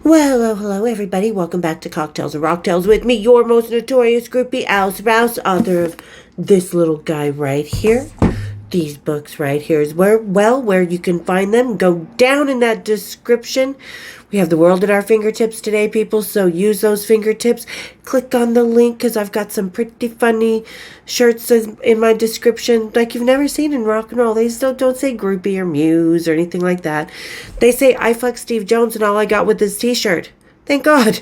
Well, hello, everybody. Welcome back to Cocktails and Rocktails with me, your most notorious groupie, Alice Rouse, author of this little guy right here. These books right here is where you can find them. Go down in that description. We have the world at our fingertips today, people, so use those fingertips. Click on the link because I've got some pretty funny shirts in my description like you've never seen in rock and roll. They still don't say groupie or muse or anything like that. They say I fuck Steve Jones and all I got with this t-shirt. Thank God.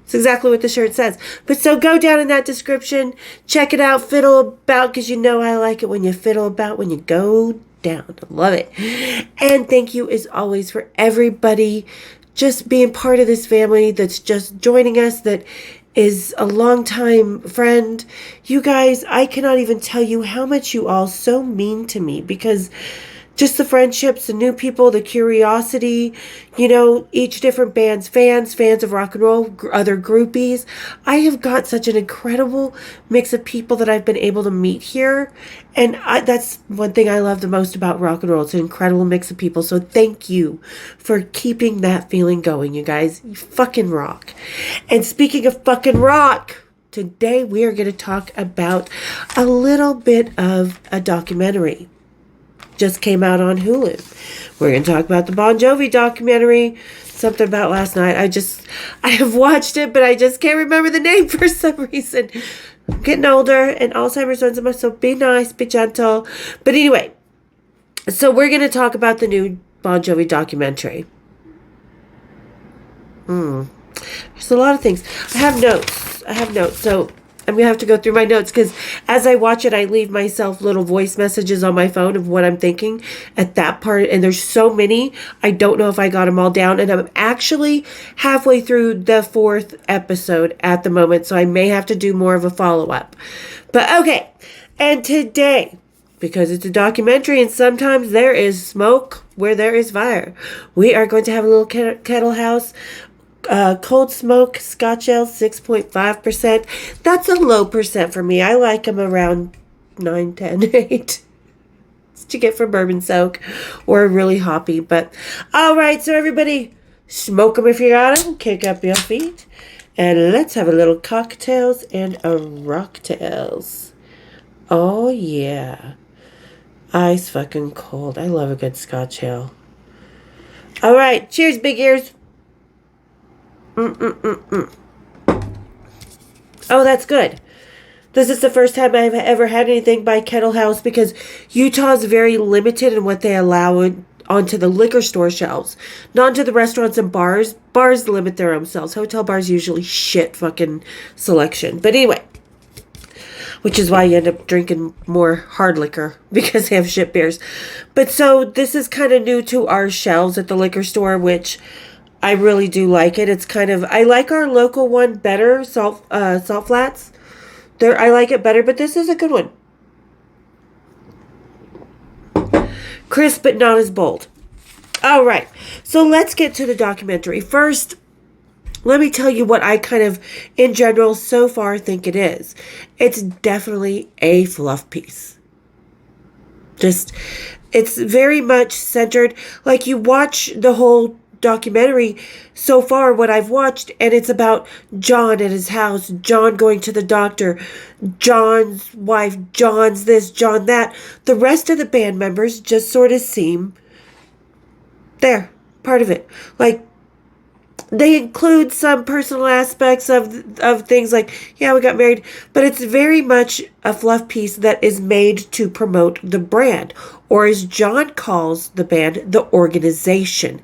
It's exactly what the shirt says. But so go down in that description. Check it out. Fiddle about, because you know I like it when you fiddle about, when you go down. I love it. And thank you as always for everybody just being part of this family that's just joining us, that is a longtime friend. You guys, I cannot even tell you how much you all so mean to me, because just the friendships, the new people, the curiosity, each different band's fans of rock and roll, other groupies. I have got such an incredible mix of people that I've been able to meet here. And that's one thing I love the most about rock and roll. It's an incredible mix of people. So thank you for keeping that feeling going, you guys. You fucking rock. And speaking of fucking rock, today we are going to talk about a little bit of a documentary. Just came out on Hulu. We're going to talk about the Bon Jovi documentary. Something about last night. I have watched it, but I just can't remember the name for some reason. I'm getting older and Alzheimer's runs in my, so be nice, be gentle. But anyway, so we're going to talk about the new Bon Jovi documentary. There's a lot of things. I have notes. So I'm going to have to go through my notes, because as I watch it, I leave myself little voice messages on my phone of what I'm thinking at that part. And there's so many, I don't know if I got them all down. And I'm actually halfway through the 4th episode at the moment, so I may have to do more of a follow-up. But okay, and today, because it's a documentary and sometimes there is smoke where there is fire, we are going to have a little kettle house cold smoke Scotch ale, 6.5%. That's a low percent for me. I like them around 9, 10, 8. That's what you get for bourbon soak, or really hoppy. But all right, so everybody, smoke them if you got them. Kick up your feet, and let's have a little cocktails and a rocktails. Oh yeah, ice fucking cold. I love a good Scotch ale. All right, cheers, big ears. Oh, that's good. This is the first time I've ever had anything by Kettle House, because Utah's very limited in what they allow onto the liquor store shelves. Not to the restaurants and bars. Bars limit their own sales. Hotel bars usually shit fucking selection. But anyway, which is why you end up drinking more hard liquor, because they have shit beers. But so this is kind of new to our shelves at the liquor store, which I really do like it. It's kind of, I like our local one better, Salt Flats. I like it better, but this is a good one. Crisp, but not as bold. All right, so let's get to the documentary. First, let me tell you what I kind of, in general, so far think it is. It's definitely a fluff piece. It's very much centered, like you watch the whole documentary so far, what I've watched, and it's about John at his house, John going to the doctor, John's wife, John's this, John that. The rest of the band members just sort of seem there, part of it. Like, they include some personal aspects of things like, yeah, we got married, but it's very much a fluff piece that is made to promote the brand, or as John calls the band, the organization.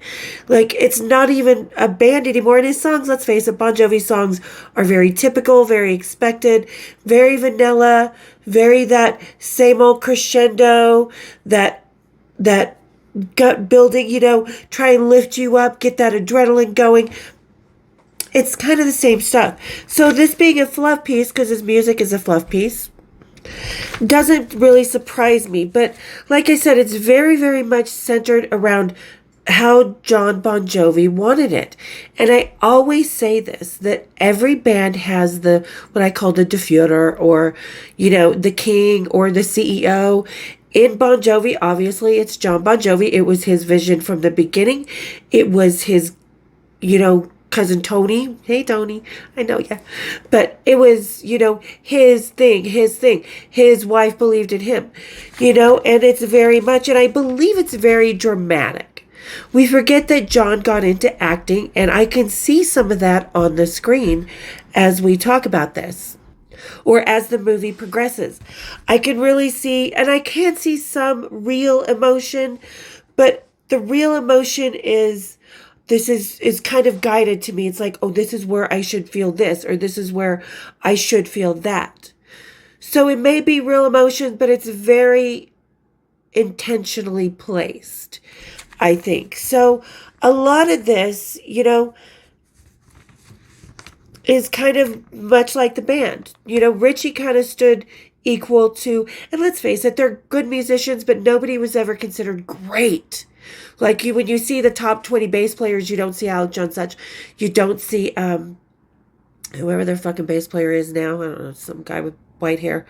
Like, it's not even a band anymore. And his songs, let's face it, Bon Jovi songs are very typical, very expected, very vanilla, very that same old crescendo, that gut building, try and lift you up, get that adrenaline going. It's kind of the same stuff. So this being a fluff piece, because his music is a fluff piece, doesn't really surprise me. But like I said, it's very, very much centered around how John Bon Jovi wanted it. And I always say this, that every band has what I call the Führer, or, the king or the CEO. In Bon Jovi, obviously, it's John Bon Jovi. It was his vision from the beginning. It was his cousin Tony. Hey, Tony. I know, yeah. But it was, his thing, his thing. His wife believed in him, and it's very much, and I believe it's very dramatic. We forget that John got into acting, and I can see some of that on the screen as we talk about this, or as the movie progresses. I can really see, and I can see some real emotion, but the real emotion is this is kind of guided to me. It's like, oh, this is where I should feel this, or this is where I should feel that. So it may be real emotion, but it's very intentionally placed, I think. So a lot of this, is kind of much like the band. Richie kind of stood equal to, and let's face it, they're good musicians, but nobody was ever considered great. Like when you see the top 20 bass players, you don't see Alec John such. You don't see whoever their fucking bass player is now. I don't know, some guy with white hair.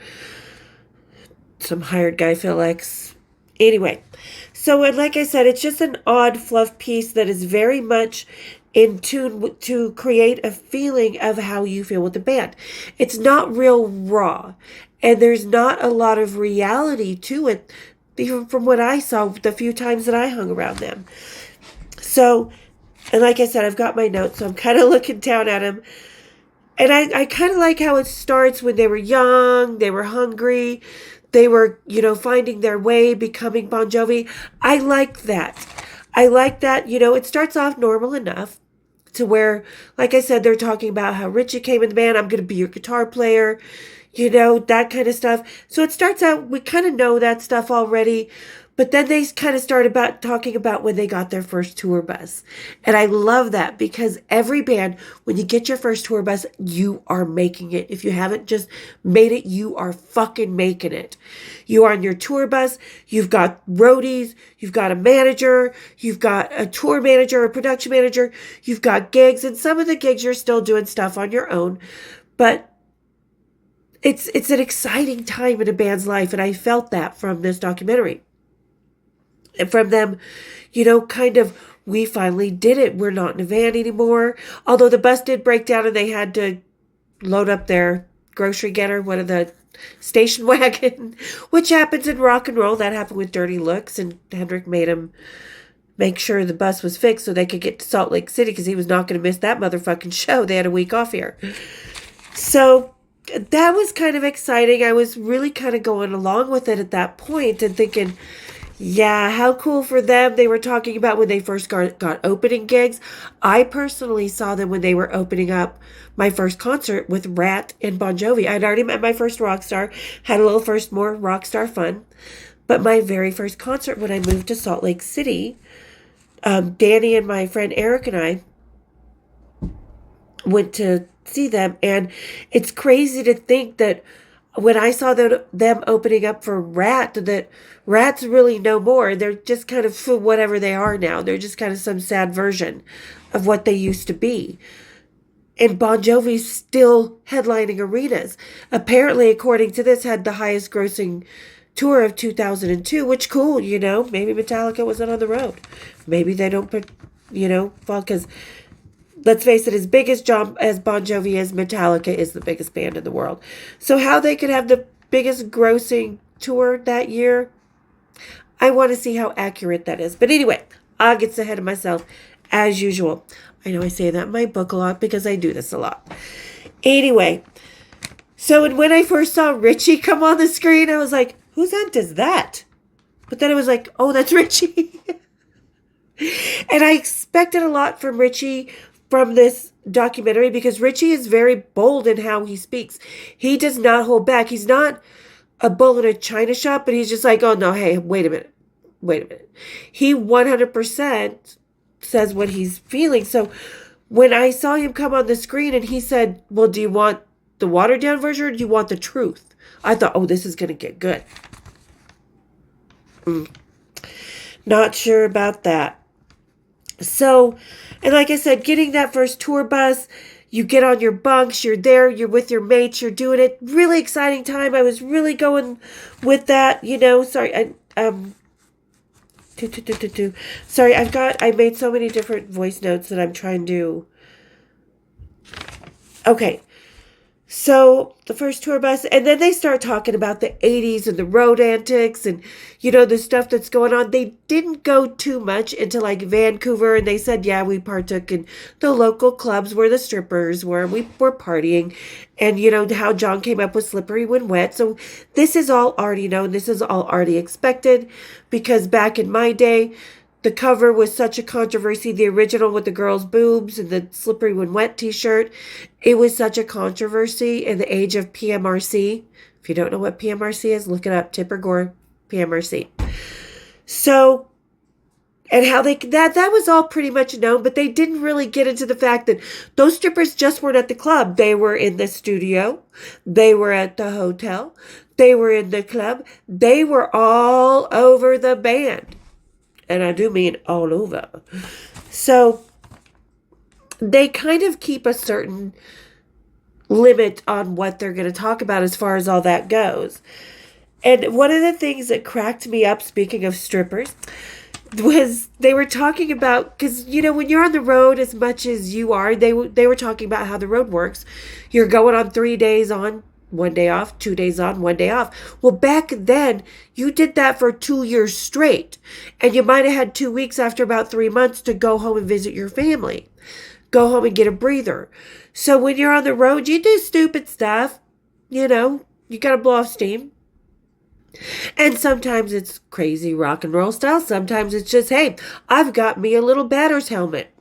Some hired guy, Phil X. Anyway, so like I said, it's just an odd fluff piece that is very much in tune to create a feeling of how you feel with the band. It's not real raw, and there's not a lot of reality to it, even from what I saw the few times that I hung around them. So, and like I said, I've got my notes, so I'm kind of looking down at them. And I kind of like how it starts when they were young, they were hungry, they were, finding their way, becoming Bon Jovi. I like that. It starts off normal enough to where, like I said, they're talking about how Richie came in the band. I'm going to be your guitar player, that kind of stuff. So it starts out, we kind of know that stuff already, but then they kind of start talking about when they got their first tour bus. And I love that because every band, when you get your first tour bus, you are making it. If you haven't just made it, you are fucking making it. You are on your tour bus. You've got roadies. You've got a manager. You've got a tour manager, a production manager. You've got gigs. And some of the gigs you're still doing stuff on your own. But it's an exciting time in a band's life. And I felt that from this documentary. And from them, kind of, we finally did it. We're not in a van anymore. Although the bus did break down and they had to load up their grocery getter, one of the station wagon, which happens in rock and roll. That happened with Dirty Looks, and Hendrik made him make sure the bus was fixed so they could get to Salt Lake City because he was not going to miss that motherfucking show. They had a week off here. So that was kind of exciting. I was really kind of going along with it at that point and thinking, yeah, how cool for them. They were talking about when they first got opening gigs. I personally saw them when they were opening up my first concert with Rat and Bon Jovi. I'd already met my first rock star, had a little more rock star fun. But my very first concert when I moved to Salt Lake City, Danny and my friend Eric and I went to see them. And it's crazy to think that when I saw them opening up for Rat, that Rat's really no more. They're just kind of whatever they are now. They're just kind of some sad version of what they used to be. And Bon Jovi's still headlining arenas. Apparently, according to this, had the highest grossing tour of 2002, which cool, maybe Metallica wasn't on the road. Maybe they don't put, fall, because let's face it, as big as Bon Jovi is, Metallica is the biggest band in the world. So how they could have the biggest grossing tour that year, I want to see how accurate that is. But anyway, I'll get ahead of myself as usual. I know I say that in my book a lot because I do this a lot. Anyway, so when I first saw Richie come on the screen, I was like, whose aunt is that? But then I was like, oh, that's Richie. And I expected a lot from Richie from this documentary because Richie is very bold in how he speaks. He does not hold back. He's not a bull in a china shop, but he's just like, oh no, hey, wait a minute. He 100% says what he's feeling. So when I saw him come on the screen and he said, well, do you want the watered down version or do you want the truth? I thought, oh, this is going to get good. Not sure about that. So, and like I said, getting that first tour bus, you get on your bunks, you're there, you're with your mates, you're doing it. Really exciting time. I was really going with that, Sorry, Sorry, I made so many different voice notes that I'm trying to. Okay. So the first tour bus, and then they start talking about the 80s and the road antics and, the stuff that's going on. They didn't go too much into like Vancouver, and they said, yeah, we partook in the local clubs where the strippers were. We were partying, and how John came up with Slippery When Wet. So this is all already known. This is all already expected, because back in my day, the cover was such a controversy. The original with the girl's boobs and the Slippery When Wet t-shirt. It was such a controversy in the age of PMRC. If you don't know what PMRC is, look it up. Tipper Gore, PMRC. So, and how that was all pretty much known, but they didn't really get into the fact that those strippers just weren't at the club. They were in the studio. They were at the hotel. They were in the club. They were all over the band. And I do mean all over. So they kind of keep a certain limit on what they're going to talk about as far as all that goes. And one of the things that cracked me up, speaking of strippers, was they were talking about, because, when you're on the road as much as you are, they were talking about how the road works. You're going on 3 days on, 1 day off, 2 days on, 1 day off. Well, back then, you did that for 2 years straight. And you might have had 2 weeks after about 3 months to go home and visit your family. Go home and get a breather. So when you're on the road, you do stupid stuff. You got to blow off steam. And sometimes it's crazy rock and roll style. Sometimes it's just, hey, I've got me a little batter's helmet.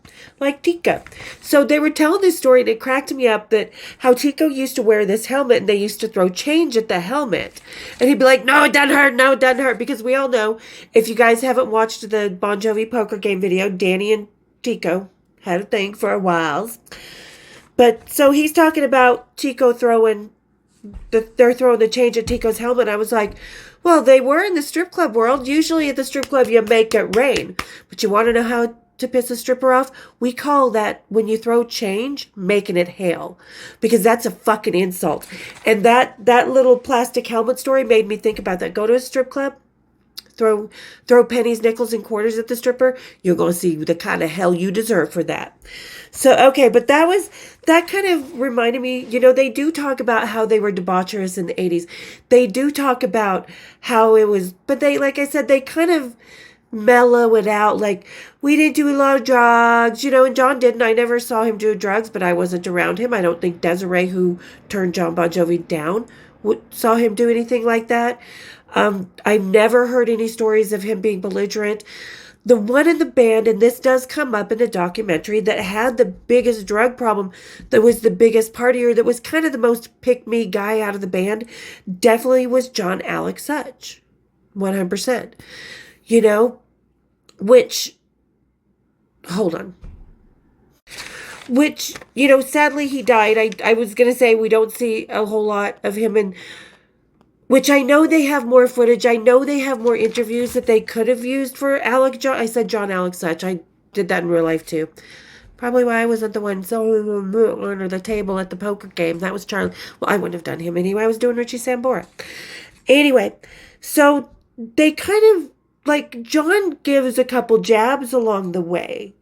Like Tico. So they were telling this story, and it cracked me up that how Tico used to wear this helmet, and they used to throw change at the helmet. And he'd be like, no, it doesn't hurt, no, it doesn't hurt. Because we all know, if you guys haven't watched the Bon Jovi poker game video, Danny and Tico had a thing for a while. But so he's talking about Tico they're throwing the change at Tico's helmet. I was like, well, they were in the strip club world. Usually at the strip club, you make it rain. But you want to know how to piss a stripper off? We call that, when you throw change, making it hail. Because that's a fucking insult. And that little plastic helmet story made me think about that. Go to a strip club, throw pennies, nickels, and quarters at the stripper. You're going to see the kind of hell you deserve for that. So, okay, but that kind of reminded me, they do talk about how they were debaucherous in the 80s. They do talk about how it was, but they, like I said, they kind of mellow it out. Like, we didn't do a lot of drugs, and John didn't. I never saw him do drugs, but I wasn't around him. I don't think Desiree, who turned John Bon Jovi down, saw him do anything like that. I've never heard any stories of him being belligerent. The one in the band, and this does come up in the documentary, that had the biggest drug problem, that was the biggest partier, that was kind of the most pick-me guy out of the band, definitely was John Alec Such. 100%. Which, hold on. Which, sadly he died. I was going to say we don't see a whole lot of him in, which I know they have more footage. I know they have more interviews that they could have used for Alec John. I said John Alec Such. I did that in real life too. Probably why I wasn't the one under the table at the poker game. That was Charlie. Well, I wouldn't have done him anyway. I was doing Richie Sambora. Anyway, so they kind of, like, John gives a couple jabs along the way.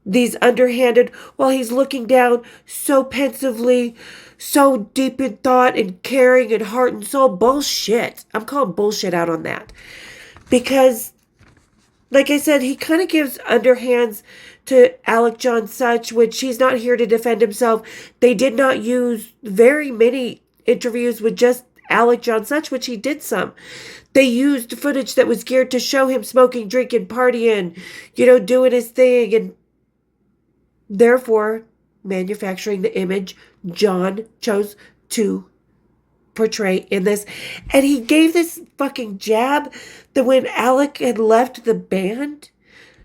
These underhanded, while he's looking down so pensively, so deep in thought and caring and heart and soul. Bullshit. I'm calling bullshit out on that. Because, like I said, he kind of gives underhands to Alec John Such, which he's not here to defend himself. They did not use very many interviews with just Alec John Such, which he did some. They used footage that was geared to show him smoking, drinking, partying, doing his thing, and therefore manufacturing the image John chose to portray in this. And he gave this fucking jab that when Alec had left the band,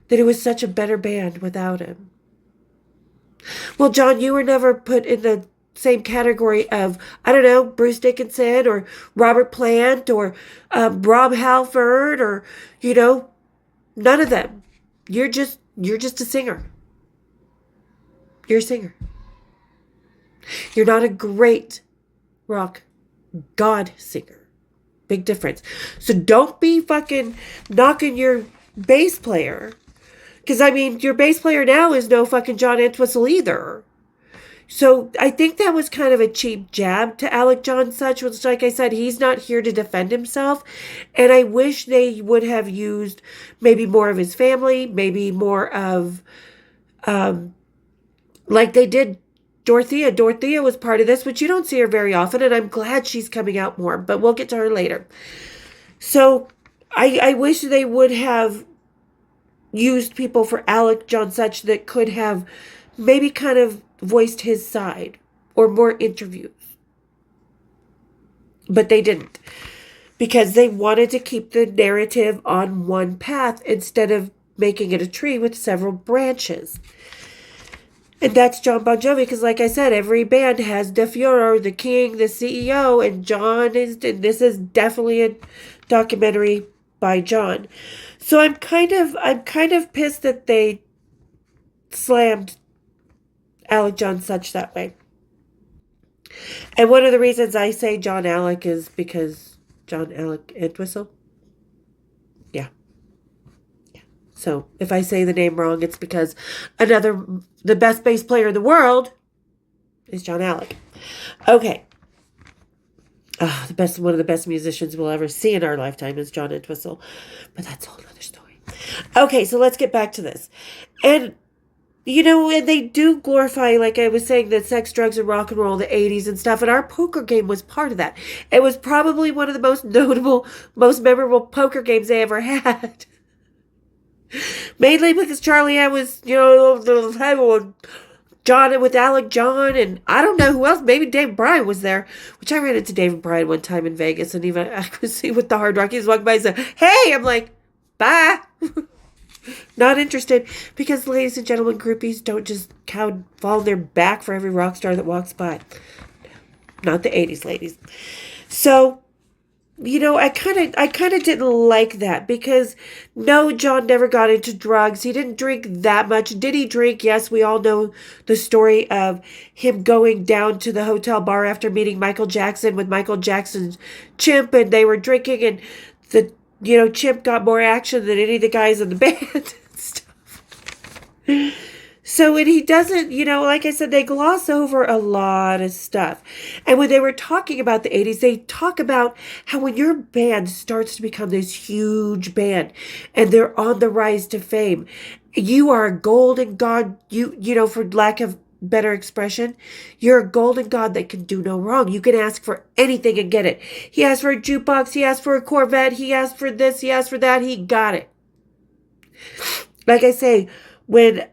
that it was such a better band without him. Well, John, you were never put in the same category of, I don't know, Bruce Dickinson or Robert Plant or Rob Halford or, none of them. You're just a singer. You're a singer. You're not a great rock God singer. Big difference. So don't be fucking knocking your bass player. Because, I mean, your bass player now is no fucking John Entwistle either. So I think that was kind of a cheap jab to Alec John Such, which, like I said, he's not here to defend himself. And I wish they would have used maybe more of his family, maybe more of, like they did Dorothea. Dorothea was part of this, which you don't see her very often, and I'm glad she's coming out more, but we'll get to her later. So I wish they would have used people for Alec John Such that could have maybe kind of voiced his side or more interviews. But they didn't, because they wanted to keep the narrative on one path instead of making it a tree with several branches. And that's John Bon Jovi, because like I said, every band has the Führer, the king, the CEO, and John is, and this is definitely a documentary by John. So I'm kind of pissed that they slammed Alec John Such that way. And one of the reasons I say John Alec is because John Alec Entwistle. Yeah. So if I say the name wrong, it's because the best bass player in the world is John Alec. Okay. One of the best musicians we'll ever see in our lifetime is John Entwistle. But that's a whole other story. Okay, so let's get back to this. And, you know, and they do glorify, like I was saying, the sex, drugs, and rock and roll, the 80s and stuff. And our poker game was part of that. It was probably one of the most notable, most memorable poker games they ever had. Mainly because Charlie Ann was, you know, John with Alec John, and I don't know who else. Maybe Dave Bryan was there, which I ran into Dave Bryan one time in Vegas, and even I could see with the Hard Rock. He was walking by and said, "Hey," I'm like, "Bye." Not interested, because ladies and gentlemen, groupies don't just fall on their back for every rock star that walks by. Not the 80s ladies. So, you know, I kind of didn't like that, because no, John never got into drugs. He didn't drink that much. Did he drink? Yes, we all know the story of him going down to the hotel bar after meeting Michael Jackson with Michael Jackson's chimp, and they were drinking, and the, you know, chimp got more action than any of the guys in the band and stuff. So when he doesn't, you know, like I said, they gloss over a lot of stuff. And when they were talking about the 80s, they talk about how when your band starts to become this huge band and they're on the rise to fame, you are a golden god, you know, for lack of better expression, you're a golden god that can do no wrong. You can ask for anything and get it. He asked for a jukebox, he asked for a Corvette, he asked for this, he asked for that, he got it. Like I say, when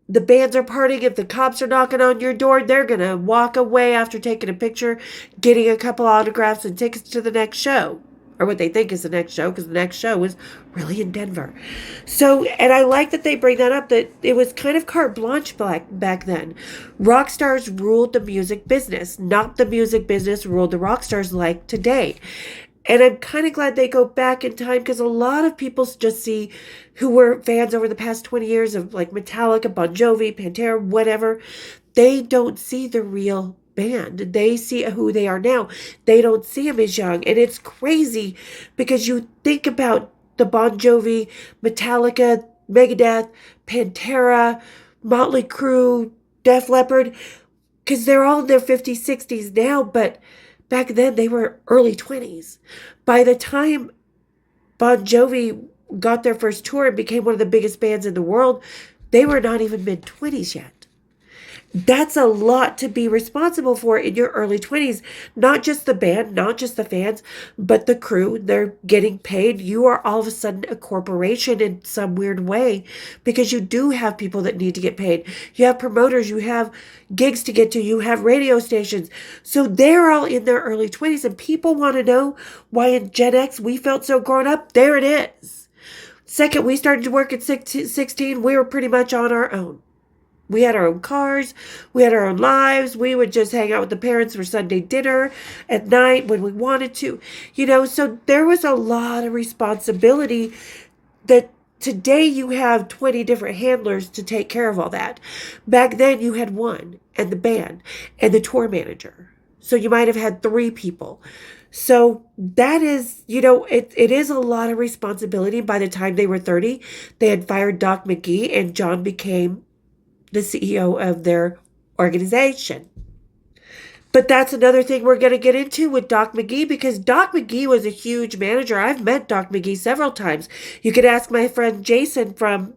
the bands are partying, if the cops are knocking on your door, they're going to walk away after taking a picture, getting a couple autographs and tickets to the next show. Or what they think is the next show, because the next show is really in Denver. So, and I like that they bring that up, that it was kind of carte blanche back then. Rock stars ruled the music business, not the music business ruled the rock stars like today. And I'm kind of glad they go back in time, because a lot of people just see, who were fans over the past 20 years of like Metallica, Bon Jovi, Pantera, whatever, they don't see the real band. They see who they are now. They don't see them as young. And it's crazy, because you think about the Bon Jovi, Metallica, Megadeth, Pantera, Motley Crue, Def Leppard, because they're all in their 50s, 60s now, but back then they were early 20s. By the time Bon Jovi got their first tour and became one of the biggest bands in the world, they were not even mid-20s yet. That's a lot to be responsible for in your early 20s. Not just the band, not just the fans, but the crew. They're getting paid. You are all of a sudden a corporation in some weird way, because you do have people that need to get paid. You have promoters, you have gigs to get to, you have radio stations. So they're all in their early 20s, and people want to know why in Gen X we felt so grown up. There it is. Second, we started to work at 16. We were pretty much on our own. We had our own cars. We had our own lives. We would just hang out with the parents for Sunday dinner at night when we wanted to. You know, so there was a lot of responsibility that today you have 20 different handlers to take care of all that. Back then you had one, and the band and the tour manager. So you might have had 3 people. So that is, it is a lot of responsibility. By the time they were 30, they had fired Doc McGee and John became the CEO of their organization. But that's another thing we're going to get into with Doc McGee, because Doc McGee was a huge manager. I've met Doc McGee several times. You could ask my friend Jason from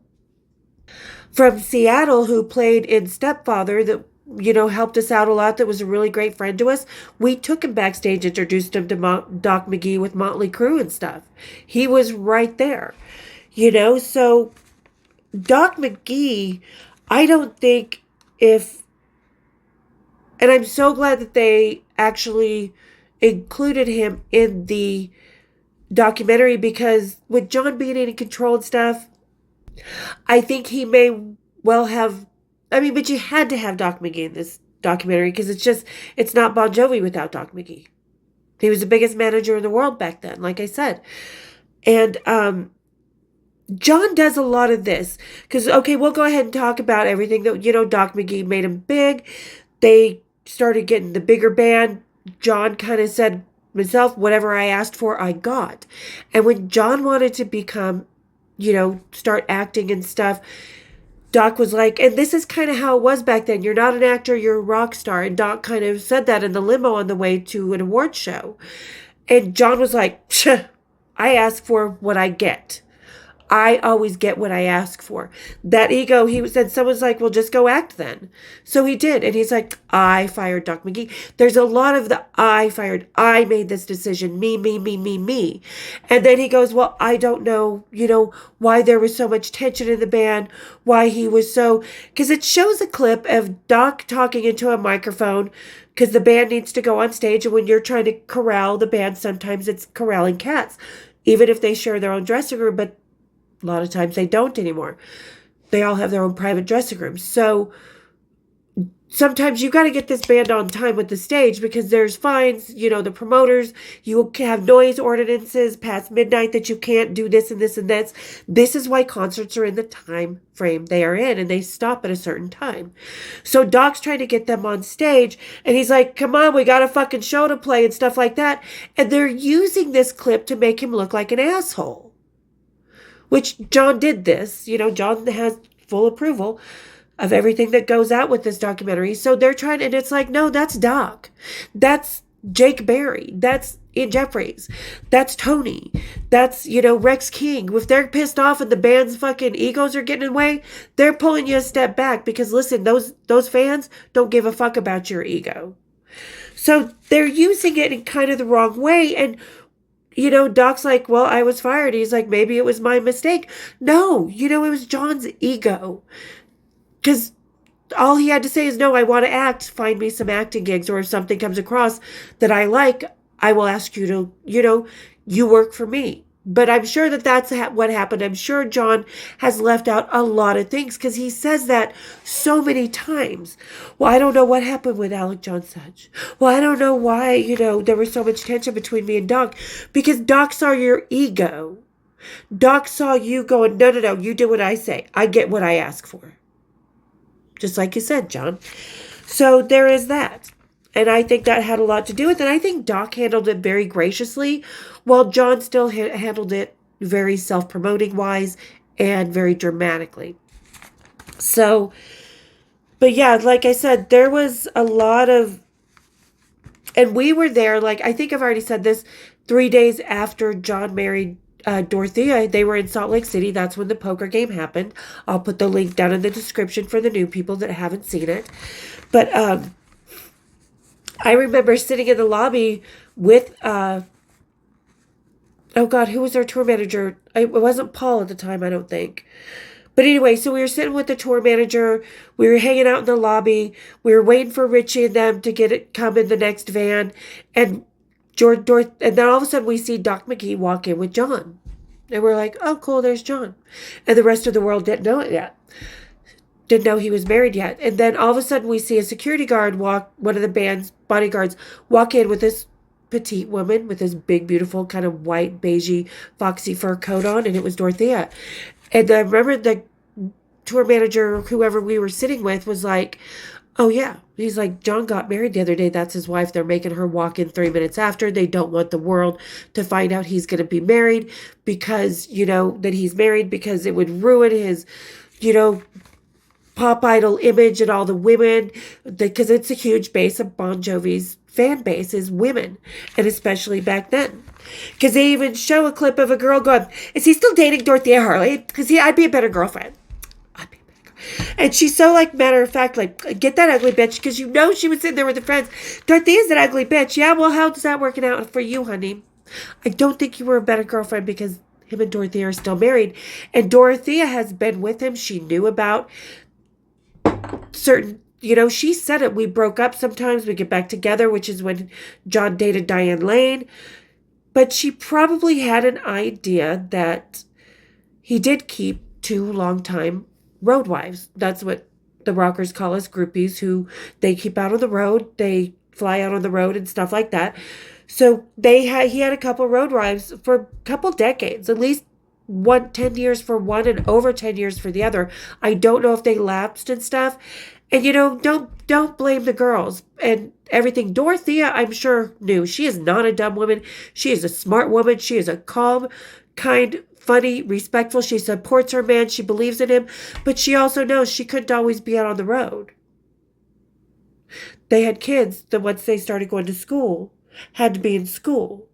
Seattle, who played in Stepfather, that helped us out a lot, that was a really great friend to us. We took him backstage, introduced him to Doc McGee with Motley Crue and stuff. He was right there. So Doc McGee, I don't think if, and I'm so glad that they actually included him in the documentary, because with John being in control and stuff, I think he may well have, but you had to have Doc McGee in this documentary, because it's not Bon Jovi without Doc McGee. He was the biggest manager in the world back then, like I said. And John does a lot of this, because, okay, we'll go ahead and talk about everything that, Doc McGee made him big. They started getting the bigger band. John kind of said himself, whatever I asked for, I got. And when John wanted to become, start acting and stuff, Doc was like, and this is kind of how it was back then. You're not an actor, you're a rock star. And Doc kind of said that in the limo on the way to an award show. And John was like, I ask for what I get. I always get what I ask for. That ego, he said, someone's like, well, just go act then. So he did. And he's like, I fired Doc McGee. There's a lot of the I made this decision, me, me, me, me, me. And then he goes, well, I don't know, why there was so much tension in the band, why he was so, because it shows a clip of Doc talking into a microphone, because the band needs to go on stage. And when you're trying to corral the band, sometimes it's corralling cats, even if they share their own dressing room, but a lot of times they don't anymore. They all have their own private dressing rooms. So sometimes you got to get this band on time with the stage, because there's fines, the promoters, you have noise ordinances past midnight that you can't do this and this and this. This is why concerts are in the time frame they are in, and they stop at a certain time. So Doc's trying to get them on stage, and he's like, come on, we got a fucking show to play and stuff like that. And they're using this clip to make him look like an asshole. Which John did this. John has full approval of everything that goes out with this documentary. So they're trying, and it's like, no, that's Doc. That's Jake Berry. That's Ian Jeffries. That's Tony. That's, Rex King. If they're pissed off and the band's fucking egos are getting in the way, they're pulling you a step back, because listen, those fans don't give a fuck about your ego. So they're using it in kind of the wrong way. And Doc's like, well, I was fired. He's like, maybe it was my mistake. No, it was John's ego. Because all he had to say is, no, I want to act. Find me some acting gigs. Or if something comes across that I like, I will ask you to, you work for me. But I'm sure that's what happened. I'm sure John has left out a lot of things, because he says that so many times. Well, I don't know what happened with Alec John such. Well, I don't know why, there was so much tension between me and Doc, because Doc saw your ego. Doc saw you going, no, you do what I say. I get what I ask for. Just like you said, John. So there is that. And I think that had a lot to do with it. I think Doc handled it very graciously, while John still handled it very self-promoting wise and very dramatically. So, but yeah, like I said, there was a lot of, and we were there, like, I think I've already said this, 3 days after John married Dorothea. They were in Salt Lake City. That's when the poker game happened. I'll put the link down in the description for the new people that haven't seen it. But I remember sitting in the lobby with, oh God, who was their tour manager? It wasn't Paul at the time, I don't think. But anyway, so we were sitting with the tour manager. We were hanging out in the lobby. We were waiting for Richie and them to come in the next van. And and then all of a sudden we see Doc McGee walk in with John. And we're like, oh, cool, there's John. And the rest of the world didn't know it yet. Didn't know he was married yet. And then all of a sudden we see a security guard one of the band's bodyguards, walk in with this petite woman with this big, beautiful kind of white, beigey, foxy fur coat on. And it was Dorothea. And I remember the tour manager, whoever we were sitting with, was like, Oh, yeah. He's like, John got married the other day. That's his wife. They're making her walk in 3 minutes after. They don't want the world to find out he's going to be married because, that he's married because it would ruin his, you know, pop idol image and all the women, because it's a huge base of Bon Jovi's fan base is women, and especially back then. Because they even show a clip of a girl going, is he still dating Dorothea Harley? Because I'd be a better girlfriend. And she's so, like, matter of fact, like, get that ugly bitch, because she was sitting there with her friends. Dorothea's an ugly bitch. Yeah, well, how's that working out for you, honey? I don't think you were a better girlfriend because him and Dorothea are still married. And Dorothea has been with him. She knew about certain, she said it. We broke up sometimes. We get back together, which is when John dated Diane Lane. But she probably had an idea that he did keep 2 long-time road wives. That's what the rockers call us, groupies, who they keep out on the road. They fly out on the road and stuff like that. So he had a couple road wives for a couple decades, at least 10 years for one and over 10 years for the other. I don't know if they lapsed and stuff. And don't blame the girls and everything. Dorothea, I'm sure, knew she is not a dumb woman. She is a smart woman. She is a calm, kind, funny, respectful. She supports her man. She believes in him. But she also knows she couldn't always be out on the road. They had kids that once they started going to school, had to be in school.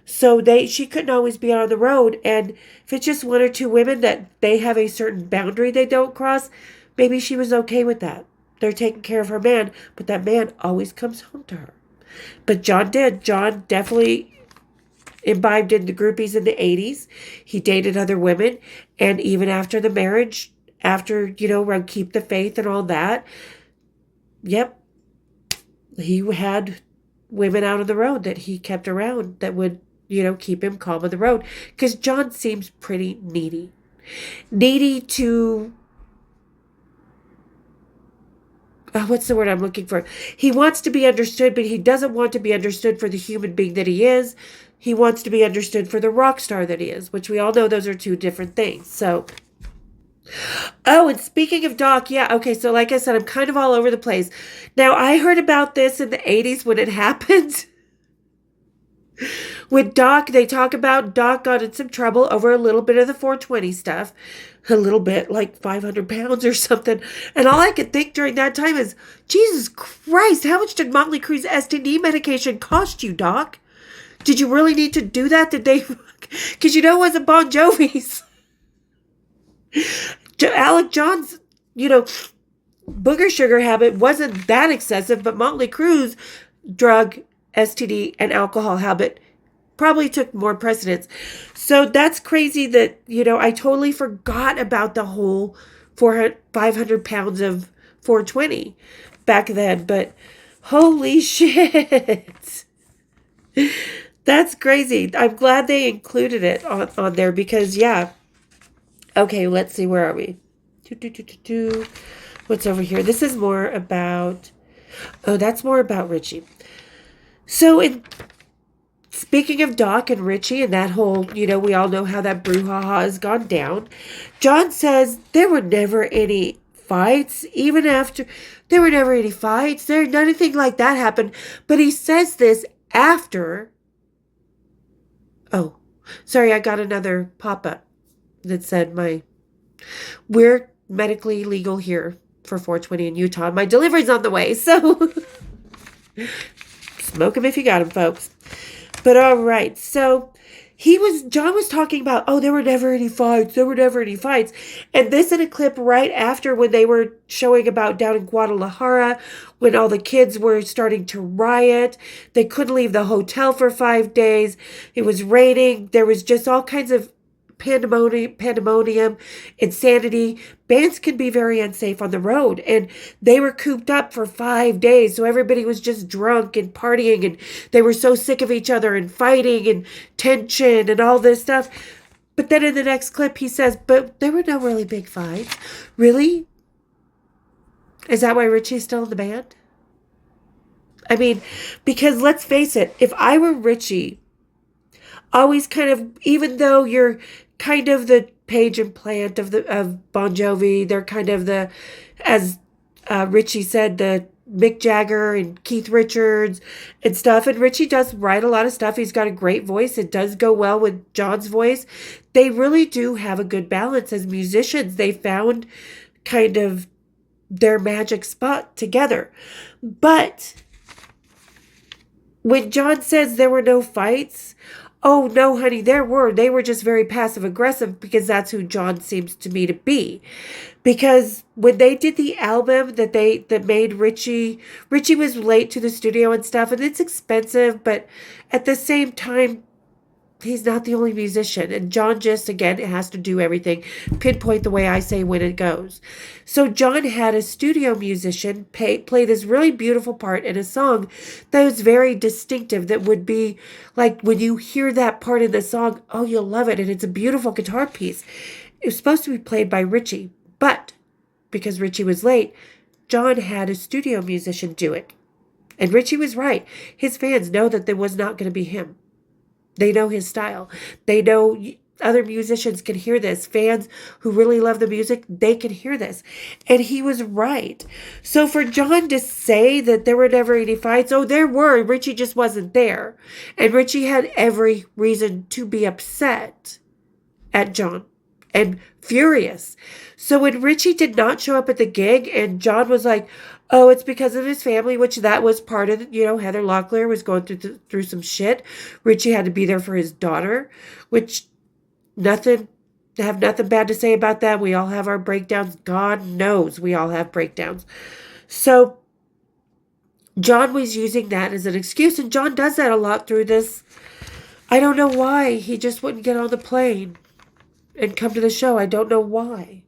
So she couldn't always be out on the road. And if it's just 1 or 2 women that they have a certain boundary they don't cross, maybe she was okay with that. They're taking care of her man, but that man always comes home to her. But John did. John definitely imbibed in the groupies in the 80s. He dated other women. And even after the marriage, after, around Keep the Faith and all that, yep, he had women out on the road that he kept around that would, keep him calm on the road. Because John seems pretty needy. Needy to... what's the word I'm looking for? He wants to be understood, but he doesn't want to be understood for the human being that he is. He wants to be understood for the rock star that he is, which we all know those are 2 different things. So, oh, and speaking of Doc, yeah, okay, so like I said, I'm kind of all over the place. Now, I heard about this in the 80s when it happened. With Doc, they talk about Doc got in some trouble over a little bit of the 420 stuff. A little bit, like 500 pounds or something. And all I could think during that time is, Jesus Christ, how much did Motley Crue's STD medication cost you, Doc? Did you really need to do that? Did they? Because it wasn't Bon Jovi's. Alec John's, booger sugar habit wasn't that excessive, but Motley Crue's drug, STD, and alcohol habit probably took more precedence. So that's crazy that, I totally forgot about the whole 500 pounds of 420 back then. But holy shit. That's crazy. I'm glad they included it on there because, yeah. Okay, let's see. Where are we? What's over here? This is more about... Oh, that's more about Richie. So speaking of Doc and Richie and that whole, we all know how that brouhaha has gone down. John says there were never any fights, even after, there were never any fights. Nothing like that happened. But he says this after, oh, sorry, I got another pop-up that said we're medically legal here for 420 in Utah. My delivery's on the way, so smoke them if you got them, folks. But all right, so John was talking about, there were never any fights. There were never any fights. And this in a clip right after when they were showing about down in Guadalajara, when all the kids were starting to riot. They couldn't leave the hotel for 5 days. It was raining. There was just all kinds of pandemonium, insanity. Bands can be very unsafe on the road, and they were cooped up for 5 days, so everybody was just drunk and partying, and they were so sick of each other and fighting and tension and all this stuff. But then in the next clip he says, but there were no really big fights. Really? Is that why Richie's still in the band? I mean, because let's face it, if I were Richie, always kind of, even though you're kind of the page and plant of Bon Jovi, they're kind of the, as Richie said, the Mick Jagger and Keith Richards and stuff. And Richie does write a lot of stuff. He's got a great voice. It does go well with John's voice. They really do have a good balance as musicians. They found kind of their magic spot together. But when John says there were no fights, oh no, honey, there were. They were just very passive aggressive because that's who John seems to me to be. Because when they did the album that made Richie was late to the studio and stuff, and it's expensive, but at the same time, he's not the only musician. And John just, again, has to do everything, pinpoint the way I say when it goes. So John had a studio musician play this really beautiful part in a song that was very distinctive, that would be like when you hear that part in the song, oh, you'll love it. And it's a beautiful guitar piece. It was supposed to be played by Richie, but because Richie was late, John had a studio musician do it. And Richie was right. His fans know that there was not going to be him. They know his style. They know other musicians can hear this. Fans who really love the music, they can hear this. And he was right. So for John to say that there were never any fights, oh, there were. Richie just wasn't there. And Richie had every reason to be upset at John and furious. So when Richie did not show up at the gig and John was like, oh, it's because of his family, which that was part of it. Heather Locklear was going through some shit. Richie had to be there for his daughter, which have nothing bad to say about that. We all have our breakdowns. God knows we all have breakdowns. So John was using that as an excuse, and John does that a lot through this. I don't know why. He just wouldn't get on the plane and come to the show. I don't know why.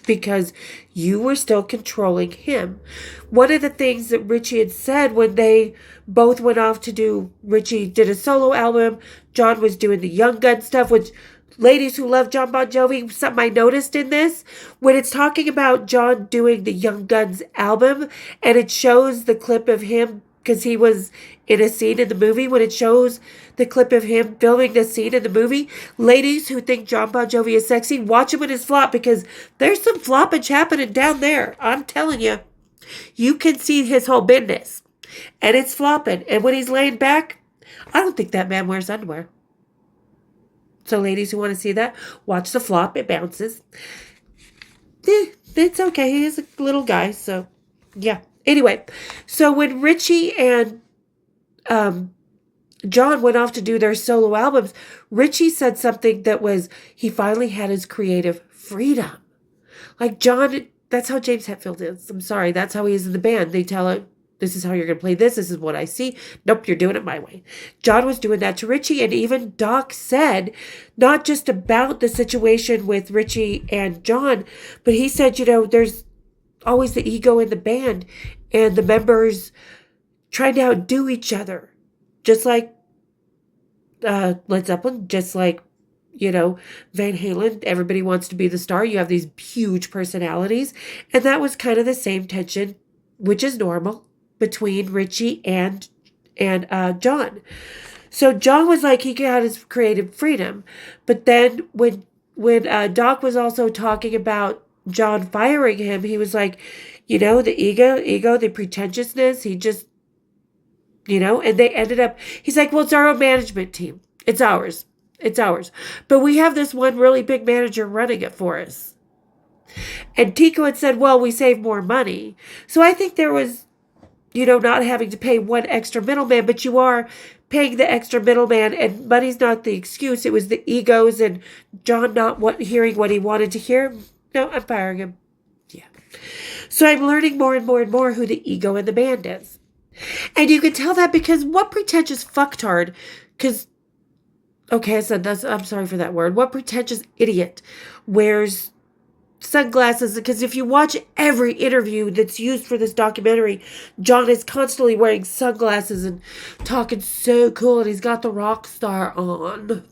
Because you were still controlling him. One of the things that Richie had said when they both went off to do, Richie did a solo album, John was doing the Young Gun stuff, which ladies who love John Bon Jovi, something I noticed in this, when it's talking about John doing the Young Guns album, and it shows the clip of him, because he was in a scene in the movie, when it shows the clip of him filming the scene in the movie, ladies who think John Bon Jovi is sexy, watch him in his flop, because there's some floppage happening down there. I'm telling you. You can see his whole business. And it's flopping. And when he's laying back, I don't think that man wears underwear. So ladies who want to see that, watch the flop. It bounces. It's okay. He is a little guy, so yeah. Anyway, so when Richie and John went off to do their solo albums, Richie said something that was, he finally had his creative freedom. Like John, that's how James Hetfield is. I'm sorry, that's how he is in the band. They tell him, this is how you're going to play this. This is what I see. Nope, you're doing it my way. John was doing that to Richie. And even Doc said, not just about the situation with Richie and John, but he said, there's always the ego in the band and the members trying to outdo each other. Just like Led Zeppelin, just like, Van Halen, everybody wants to be the star. You have these huge personalities. And that was kind of the same tension, which is normal, between Richie and John. So John was like, he got his creative freedom. But then when Doc was also talking about John firing him, he was like, the ego, the pretentiousness, he just, and they ended up, he's like, well, it's our own management team. It's ours. But we have this one really big manager running it for us. And Tico had said, well, we save more money. So I think there was, not having to pay one extra middleman, but you are paying the extra middleman, and money's not the excuse. It was the egos and John not hearing what he wanted to hear. No, I'm firing him. Yeah. So I'm learning more and more and more who the ego in the band is. And you can tell that because what pretentious fucktard, because, okay, I'm sorry for that word. What pretentious idiot wears sunglasses? Because if you watch every interview that's used for this documentary, John is constantly wearing sunglasses and talking so cool, and he's got the rock star on.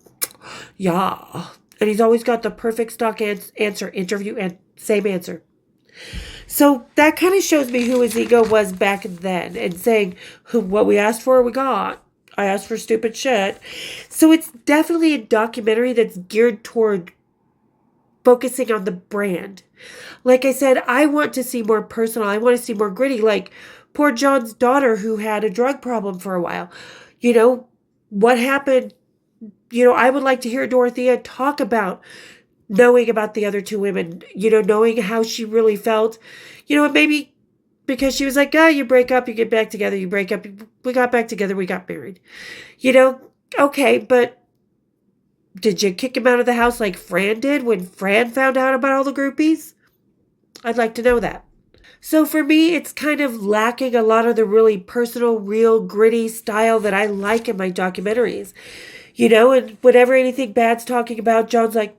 Yeah. And he's always got the perfect stock answer, interview, and same answer. So that kind of shows me who his ego was back then, and saying, what we asked for, we got. I asked for stupid shit. So it's definitely a documentary that's geared toward focusing on the brand. Like I said, I want to see more personal. I want to see more gritty. Like poor John's daughter who had a drug problem for a while. What happened? I would like to hear Dorothea talk about knowing about the other two women, knowing how she really felt. And maybe because she was like, you break up, you get back together, you break up, we got back together, we got married. Okay, but did you kick him out of the house like Fran did when Fran found out about all the groupies? I'd like to know that. So for me, it's kind of lacking a lot of the really personal, real, gritty style that I like in my documentaries. And whenever anything bad's talking about, John's like,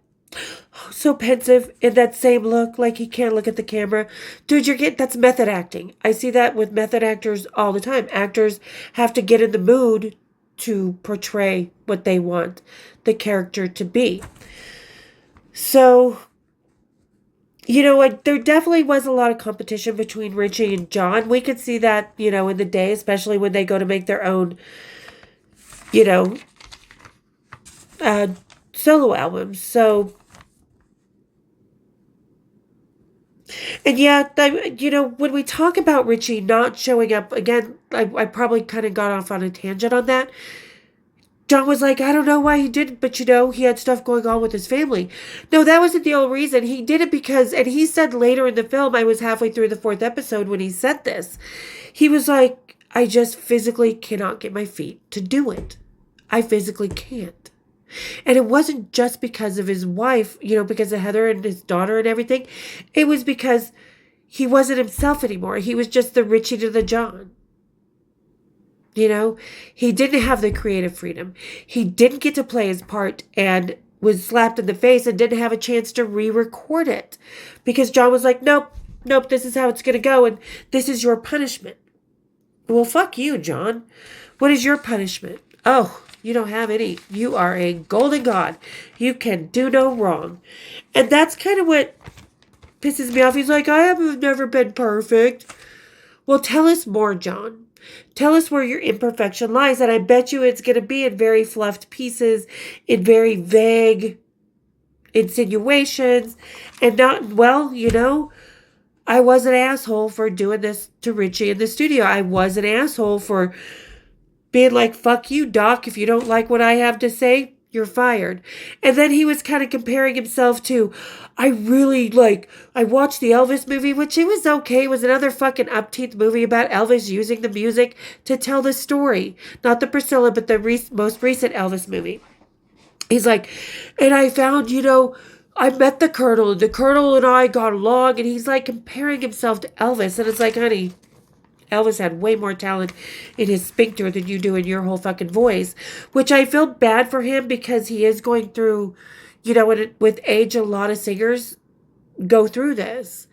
so pensive in that same look, like he can't look at the camera. Dude, that's method acting. I see that with method actors all the time. Actors have to get in the mood to portray what they want the character to be. So, there definitely was a lot of competition between Richie and John. We could see that, in the day, especially when they go to make their own, solo albums. So, and yeah, when we talk about Richie not showing up, again, I probably kind of got off on a tangent on that. John was like, I don't know why he did it, but he had stuff going on with his family. No, that wasn't the only reason. He did it because, and he said later in the film, I was halfway through the 4th episode when he said this. He was like, I just physically cannot get my feet to do it. I physically can't. And it wasn't just because of his wife, because of Heather and his daughter and everything. It was because he wasn't himself anymore. He was just the Richie to the John. He didn't have the creative freedom. He didn't get to play his part and was slapped in the face and didn't have a chance to re-record it. Because John was like, nope, this is how it's going to go. And this is your punishment. Well, fuck you, John. What is your punishment? Oh, you don't have any. You are a golden god. You can do no wrong. And that's kind of what pisses me off. He's like, I have never been perfect. Well, tell us more, John. Tell us where your imperfection lies. And I bet you it's going to be in very fluffed pieces, in very vague insinuations. And not, I was an asshole for doing this to Richie in the studio. I was an asshole for being like, fuck you, Doc. If you don't like what I have to say, you're fired. And then he was kind of comparing himself to, I watched the Elvis movie, which it was okay. It was another fucking upbeat movie about Elvis using the music to tell the story. Not the Priscilla, but the most recent Elvis movie. He's like, and I found, I met the Colonel. The Colonel and I got along. And he's like comparing himself to Elvis. And it's like, honey, Elvis had way more talent in his sphincter than you do in your whole fucking voice, which I feel bad for him because he is going through, with age, a lot of singers go through this.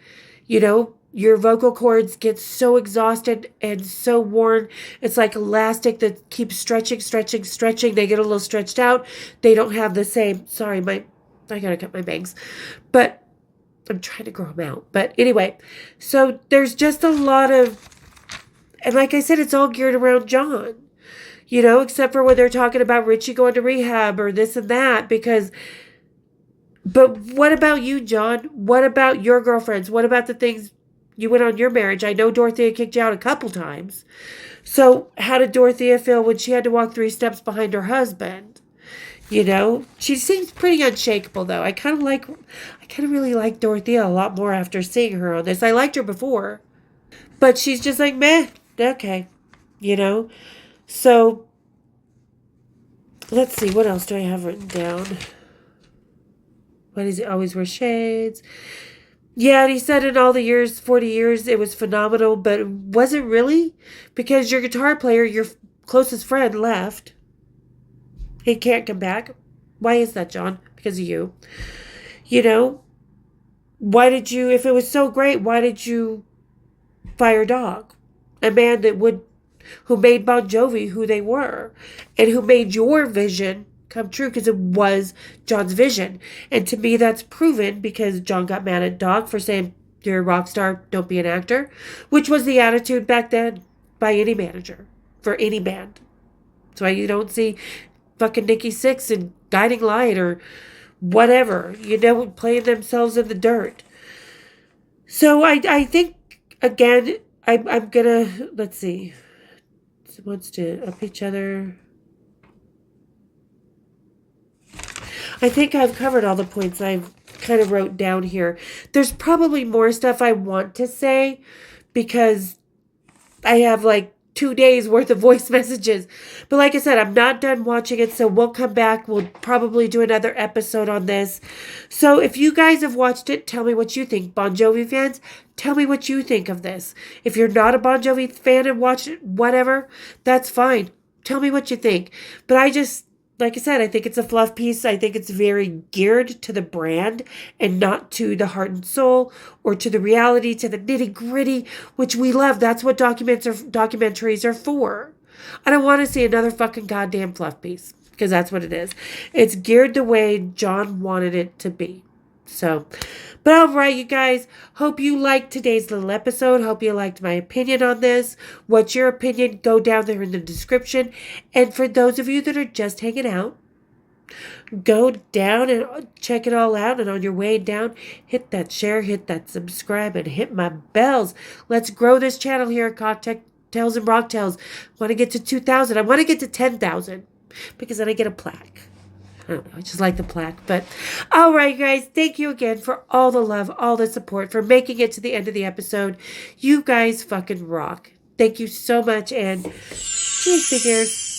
Your vocal cords get so exhausted and so worn. It's like elastic that keeps stretching. They get a little stretched out. They don't have the same, sorry, I gotta cut my bangs, but I'm trying to grow them out. But anyway, so there's just a lot of, and like I said, it's all geared around John, except for when they're talking about Richie going to rehab or this and that, but what about you, John? What about your girlfriends? What about the things you went on your marriage? I know Dorothea kicked you out a couple times. So how did Dorothea feel when she had to walk 3 steps behind her husband? She seems pretty unshakable though. I kind of really like Dorothea a lot more after seeing her on this. I liked her before, but she's just like, meh. Okay, so let's see, what else do I have written down? Why does he always wear shades? Yeah, and he said in all the years, 40 years, it was phenomenal, but was it really? Because your guitar player, your closest friend, left. He can't come back. Why is that, John? Because of you. Why did you, if it was so great, why did you fire Dog? A man who made Bon Jovi who they were, and who made your vision come true, because it was John's vision. And to me, that's proven because John got mad at Dog for saying, you're a rock star, don't be an actor, which was the attitude back then by any manager for any band. That's why you don't see fucking Nikki Sixx and Guiding Light or whatever, you know, playing themselves in the dirt. So I think, again, I'm gonna, let's see, wants to up each other. I think I've covered all the points I've kind of wrote down here. There's probably more stuff I want to say because I have like 2 days worth of voice messages. But like I said, I'm not done watching it, so we'll come back. We'll probably do another episode on this. So if you guys have watched it, tell me what you think. Bon Jovi fans, tell me what you think of this. If you're not a Bon Jovi fan and watch it, whatever, that's fine. Tell me what you think. But like I said, I think it's a fluff piece. I think it's very geared to the brand and not to the heart and soul or to the reality, to the nitty gritty, which we love. That's what documentaries are for. I don't want to see another fucking goddamn fluff piece because that's what it is. It's geared the way John wanted it to be. So, but all right, you guys, hope you liked today's little episode. Hope you liked my opinion on this. What's your opinion? Go down there in the description. And for those of you that are just hanging out, go down and check it all out. And on your way down, hit that share, hit that subscribe, and hit my bells. Let's grow this channel here at Cocktails and Rocktails. I want to get to 2,000. I want to get to 10,000 because then I get a plaque. I don't know, I just like the plaque. But all right, guys, thank you again for all the love, all the support, for making it to the end of the episode. You guys fucking rock. Thank you so much, and cheers, figures.